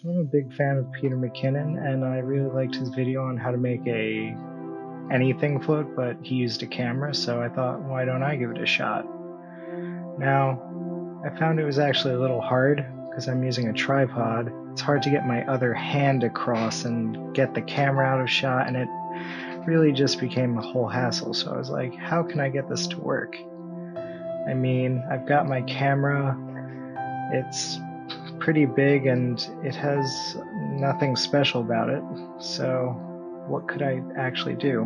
So I'm a big fan of Peter Mckinnon, and I really liked his video on how to make a anything float, but he used a camera, so I thought, why don't I give it a shot? Now, I found it was actually a little hard because I'm using a tripod. It's hard to get my other hand across and get the camera out of shot, and it really just became a whole hassle. So I was like, how can I get this to work? I mean, I've got my camera, it's pretty big and it has nothing special about it, so what could I actually do?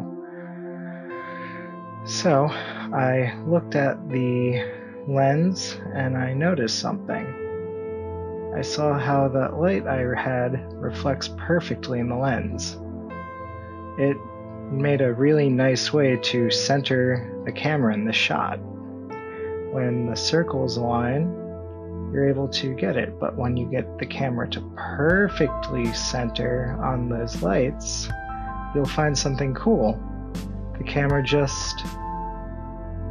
So I looked at the lens and I noticed something. I saw how that light I had reflects perfectly in the lens. It made a really nice way to center the camera in the shot. When the circles align, you're able to get it, but when you get the camera to perfectly center on those lights, you'll find something cool. The camera just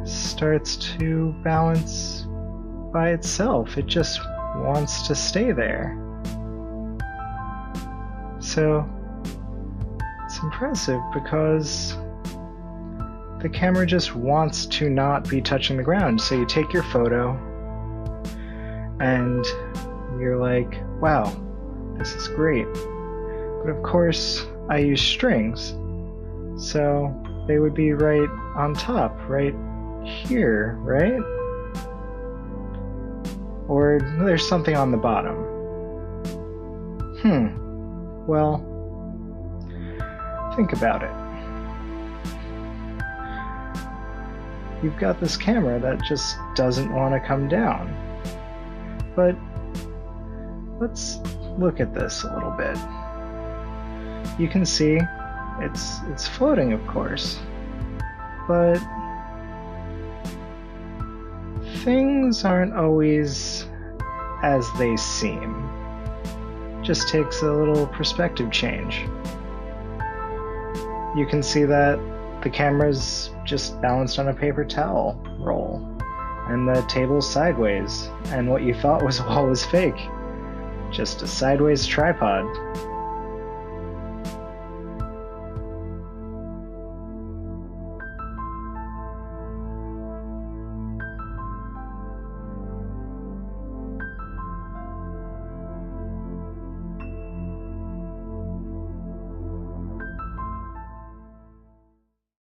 starts to balance by itself. It just wants to stay there. So it's impressive because the camera just wants to not be touching the ground. So you take your photo and you're like, wow, this is great. But of course, I use strings, so they would be right on top, right here, right? Or there's something on the bottom. Well, think about it. You've got this camera that just doesn't want to come down. But let's look at this a little bit. You can see it's floating, of course, but things aren't always as they seem. Just takes a little perspective change. You can see that the camera's just balanced on a paper towel roll, and the table's sideways, and what you thought was a wall was fake. Just a sideways tripod.